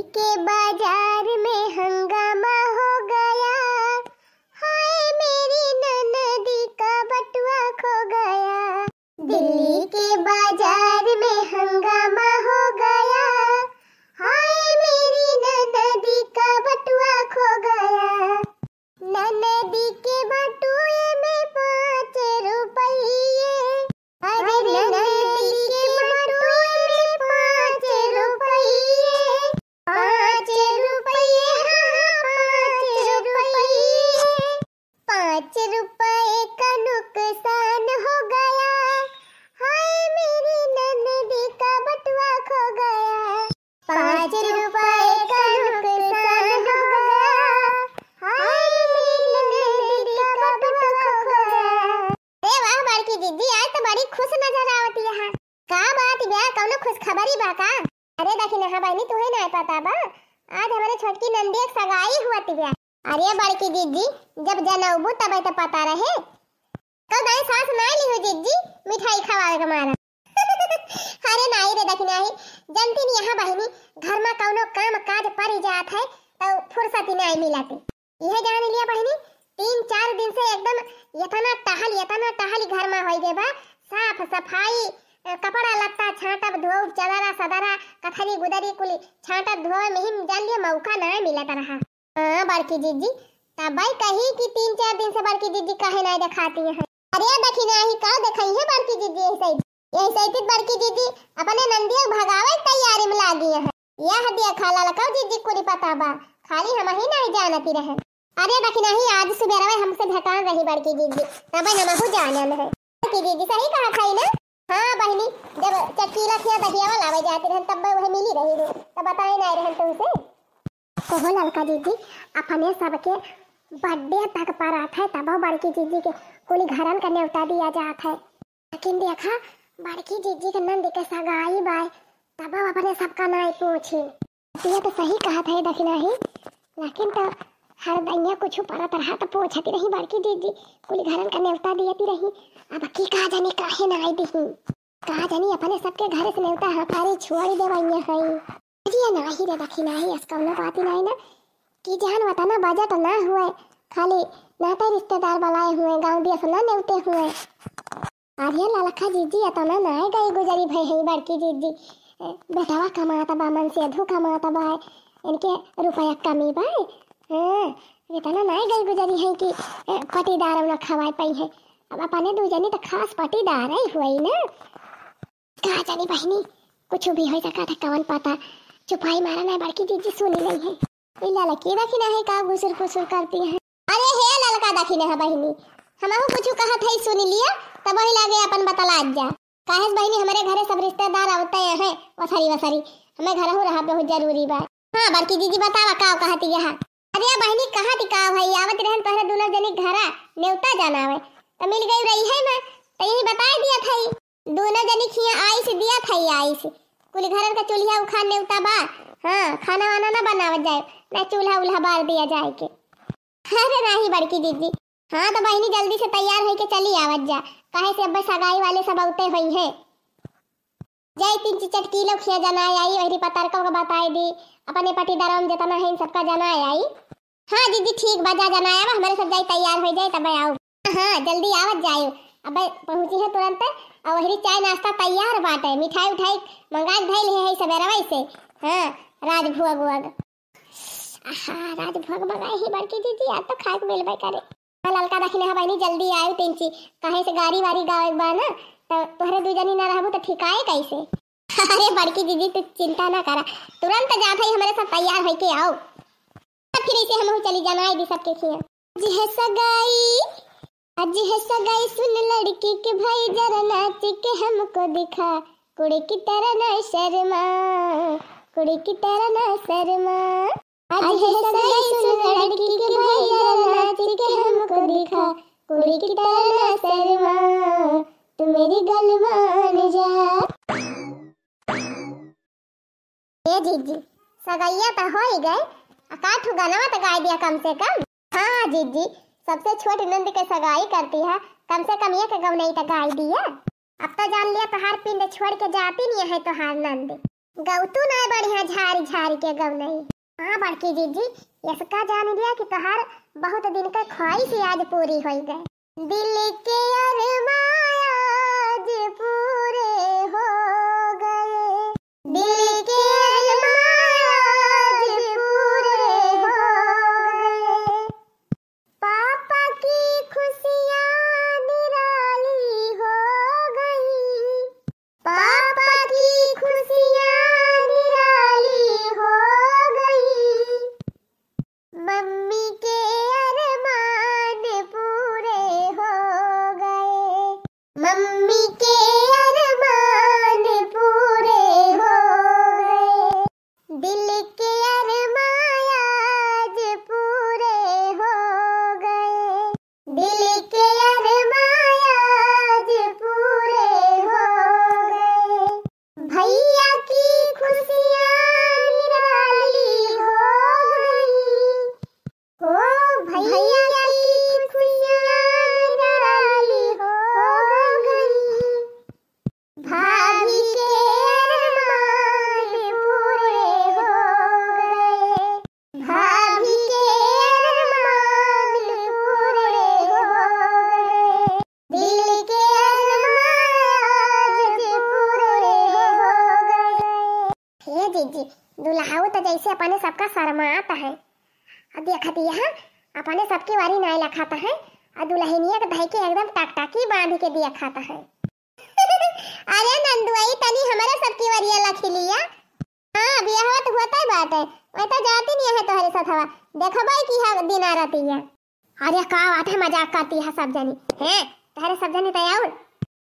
के बाजार में हंगामा हो गया, हाय मेरी ननदी का बटुआ खो गया। दिल्ली के बाजार में हंगामा हो गया, हाय मेरी ननदी का बटुआ खो गया। ननदी के बटुए में 5 रुपये, अरे ननदी के बटुए में 5 रुपये, 5 रुपये, हाँ 5 रुपये, 5 रुपये का नुकसान हो गया, हाय मेरी ननदी का बटुआ खो गया। 5 रुपये का नुकसान हो गया, हाय मेरी ननदी का बटुआ खो गया। अरे वाह बड़की दीदी, आज तो बड़ी खुश नजर आवती है। का बात बा, कौनो खुश खबरी बा का? अरे देखी ना बहनी, तुम्हें नहीं पता बा, आज हमारे छोटकी नंदी एक सगाई हुआ थी। अरे बड़की दीदी, जब जनौबू तब तो पता रहे। कल दाई सास नहीं ली हो दीदी मिठाई खवाए के मारा। अरे नहीं रे देखी नहीं, जनती नहीं यहाँ बहनी, घर में कौनो काम काज पड़ जात है तो फुर्सत ही नहीं मिलती। यह जान लिया बहनी, 3-4 दिन से एकदम यतना टहल घर में होई गे बा। साफ सफाई, कपड़ा लत्ता छाटब धोब, चदरा सदरा कथरी गुदरी कुली छाटब धोए में ही जान लिया मौका नहीं मिलत रहा। हां बड़की दीदी, तब भाई कही कि 3-4 दिन से बड़की दीदी काहे नहीं दिखाती है। अरे देखी नहीं का दिखाई है बड़की दीदी, ऐसे बड़की दीदी अपने नंदिया भगावे तैयारी में लागी है। यह दिया खाला लका दीदी को पता बा, खाली हम ही नहीं जानती रहे। अरे देखी नहीं, आज सुबह हमसे भेटान रही बड़की दीदी, तब हम हो जानन है। बड़की दीदी सही कहा खाई ना। हाँ बहनी, जब चकीला थिया दहिया वाला आवे जाती रहन तब वह मिली रही रो, तब बताए नहीं रहन तुमसे। कहो ललका दीदी, अपने सबके बर्थडे तक पर आता है तब बड़की दीदी के कुल घरन का न्योता दिया जात है। लेकिन देखा बड़की दीदी के नंद के सगाई बाय तब अपने सबका नहीं पूछी। ये तो सही कहा था दखना ही, लेकिन तो हर दैया कुछ पर तरह तो पूछती रही बड़की दीदी, कुल घरन का न्योता दियती रही। अब की कहा जाने काहे ना आई दही, कहा जानी अपने सबके घर से न्योता हमारी छोड़ी देवैया है। ये नहीं रे दखना ही, इसका ना बात ही नहीं ना कि जान बताना बजट ना हुए, खाली नाते रिश्तेदार बुलाए हुए, गांव दिया सुना न्योते हुए। अरे ललका दीदी अतना नहीं गई गुजरी भई है बड़की दीदी, बेटावा कमाता बा, मन से अधू कमाता बा, इनके रुपया कमी बा। हाँ इतना नहीं गई गुजरी है कि पटीदार न खवाए पाई है। अब अपने दो जनी तो खास पटीदार ही हुई ना। कहा जानी बहनी, कुछ भी हो सका था कवन पता, चुपाई मारा नहीं बड़की दीदी सुनी नहीं है। लड़की दखी ना है का घुसुर फुसुर करती है। अरे हे लड़का दखी ना है बहनी, हमहु कुछ कहा था सुन लिया तब वही लागे अपन बतला जा। काहे बहनी हमारे घरे सब रिश्तेदार आवते हैं, वसरी हमें घर हो रहा बहुत जरूरी बा। हां बड़की दीदी बतावा का कहती है। अरे बहनी कहती का भाई आवत रहन तोहरे दोनों जनी घरा न्योता जानावे तो मिल गई रही है ना, तो यही बता दिया था। दोनों जनी खिया आई से दिया था, आई से कुल घरन का चूल्हा उखा न्योता बा। हां खाना वाना ना बनावत जाए, ना चूल्हा उल्हा बार दिया जाए के। अरे नहीं बड़की दीदी, हाँ तो बहनी जल्दी से तैयार होके चली आवत जा, काहे से अब सगाई वाले सब औते हुई है। जय 3 चटकी लोग खिया जनाए आई, वही पतार को बताई दी, अपने पटीदारों में जितना है इन सबका जनाए आई। हाँ दीदी ठीक बजा जनाया बा, हमारे सब जाई तैयार हो जाए तब आओ। हाँ जल्दी आवत जायो, अब पहुंची है तुरंत। और वही चाय नाश्ता तैयार बाटे, मिठाई उठाई मंगा धैल है सवेरा वैसे। हाँ राजभोग वग, हाँ राजभोग मंगाई ही बड़की दीदी, आज तो खाए मिलबे करे। ललका दखने है बहनी जल्दी आयो तेंची, काहे से गाड़ी वाड़ी गावे बा ना, तो तोहरे दू जनी ना रहबो तो ठिकाए कैसे। अरे बड़की दीदी तू चिंता ना करा, तुरंत जात है हमारे साथ तैयार होके आओ, फिर इसे हम चली जाना है सबके खिया। जी है सगाई, आज है सगाई, सुन लड़की के भाई जरा नाच के हमको दिखा, कुड़ी की तरह ना शर्मा, कुड़ी की तरह ना शर्मा। आज है सगाई, सुन लड़की के भाई जरा नाच के हमको दिखा, कुड़ी की तरह ना शर्मा, तू मेरी गल मान जा। ए जीजी सगाइया तो हो ही गए, काठू गाना तो गा दिया कम से कम। हाँ जीजी सबसे छोटी नंद के सगाई करती है, कम से कम ये के गौ नहीं तो गा दिया। अब तो जान लिया तोहार पिंड छोड़ के जाती नहीं है तोहार नंद। गौतू ना बढ़िया झारी झारी के गौ नहीं। हाँ बड़की जीजी, इसका जान लिया कि तोहार बहुत दिन का ख्वाहिश आज पूरी हो गए। दिल के अरमान आज पूरे हो गए, दिल के अरमान आज पूरे हो गए। पापा की खुशियाँ निराली हो गई, पापा की खुशियाँ निराली हो गई। मम्मी के अरमान पूरे हो गए, मम्मी के अरमान पूरे हो गए। दिल के अरमान आज पूरे हो गए, दिल के अरमान आज पूरे हो गए। भैया की खुशियाँ निराली हो गई, ओ भैया की खुशियाँ निराली हो गई। भाभी के अरमान पूरे हो गए, भाभी के अरमान पूरे हो गए। दिल के अरमान आज पूरे हो गए। हे जीजी, दुल्हाऊ तो जैसे अपने सबका शर्माता है। अब देखती है अपने सबकी वारी नहीं लखाता है और दुल्हनिया के दही के एकदम टकटकी बांध के दिया खाता है। अरे नंदुआई तनी हमारे सबकी वारिया लखी लिया। हाँ ब्याह तो होता ही बात है, मैं तो जाती नहीं है तोहरे साथ हवा देखो भाई की है दिन आ रहती है। अरे का बात है, मजाक करती है सब जनी हैं तोहरे सब जनी तैयार।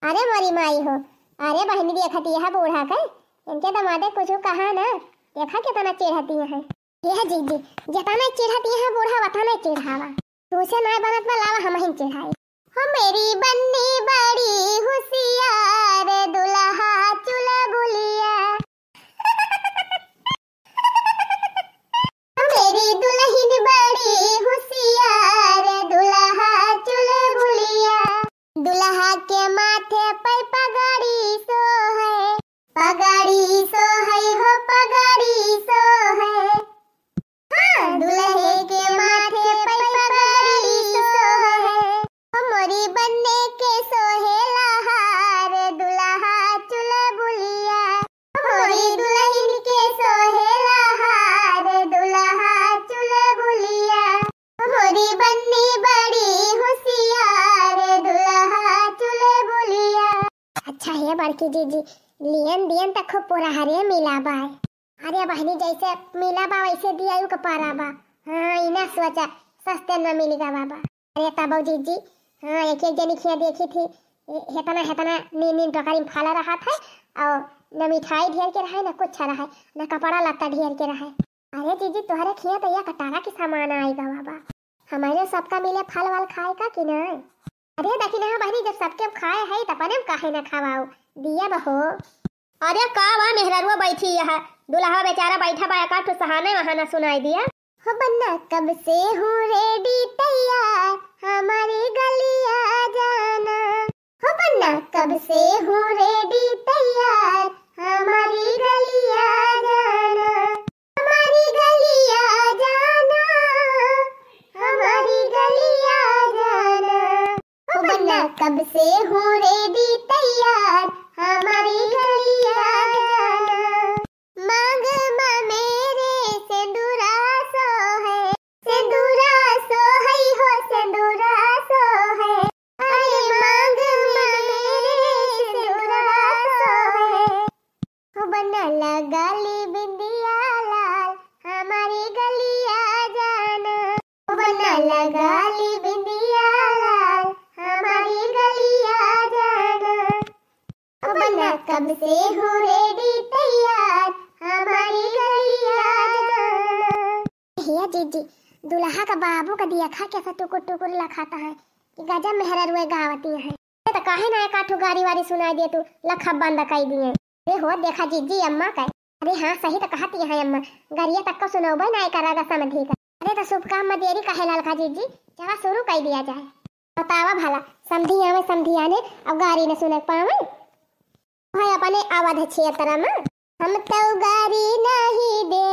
अरे मोरी माई हो, अरे बहनी देखती है बूढ़ा के इनके दमादे कुछ कहा ना, देखा कितना चिढ़ती है। यह जीजी जितना चिढ़ती है बूढ़ा वतना चिढ़ावा, तुझसे नहीं बनत में लावा हम ही चिढ़ाई। हो मेरी बन्नी बड़ी होशियार दुल्हा चुलबुलिया, मेरी दुल्हन बड़ी होशियार दुल्हा चुलबुलिया। दुल्हा के माथे पे पगड़ी सो है, पगड़ी सो है हो पगड़ी सो है। हाँ दुल्हे के माथे पे पगड़ी सो है, मोरी बनने के सोहेला हार दुल्हा चुलबुलिया। मोरी दुल्हन के सोहेला हार दुल्हा चुलबुलिया। मोरी बन्नी बड़ी होशियार दुल्हा चुलबुलिया। अच्छा है बड़की जीजी, लियन दियन तक खूब पूरा हरे मिला बा। अरे बहनी जैसे मिला बा वैसे दिया यू कपारा बा। हाँ इना सोचा सस्ते न मिलेगा बाबा। अरे तब जीजी हाँ एक एक जनी खिया देखी थी हेतना हेतना नीन प्रकार में फाला रहा था और न मिठाई ढेर के रहा न कुछ रहा न कपड़ा लत्ता ढेर के रहा। अरे जीजी तुम्हारे खिया तो यह कटारा की सामान आएगा बाबा, हमारे सबका मिले फल वाल खाए का कि नहीं। अरे देखी ना बहनी जब सबके खाए है तो अपने काहे न खावाओ दिया बहो। अरे का बा मेहरारुआ बैठी है, दुल्हा बेचारा बैठा बा का तो सहाने वहां सुनाई दिया। हो बन्ना कब से हूँ रेडी तैयार हमारी गलिया जाना। हो बन्ना कब से हूँ रेडी तैयार हमारी गलिया जाना, हमारी गलिया जाना, हमारी गलिया जाना। हो बन्ना कब से हूँ रेडी तैयार हमारी गलिया जाना। मांग माँ मेरे सिंदूरा सो है, सिंदूरा सो है हो सिंदूरा सो है। अरे मांग माँ मेरे सिंदूरा सो है। हो बन्ना लगा ली बिंदिया लाल हमारी गलिया जाना। हो बन्ना लगा ली बिंदिया लाल हमारी गलिया जाना। हो बन्ना कब से हूँ रेडी तैयार हमारी गलिया जाना। भैया जीजी दुल्हा का बाबू का दिया खा कैसा टुकुर टुकुर लखाता है कि गजब मेहरारुए गावती है। तो काहे ना काठू गाड़ी वारी सुनाई दे तू लखा बंद कर दिए। अरे हो देखा जीजी अम्मा का। अरे हाँ सही तो कहती है अम्मा, गरिया तक को सुनोबे ना करेगा समझी का। अरे तो शुभ काम में देरी काहे ललका जीजी, चला शुरू कर दिया जाए। बतावा भला समझिया में समझिया ने अब गाड़ी ने सुने पावे भाई अपने आवाज है क्षेत्र में। हम तो गारी नहीं दे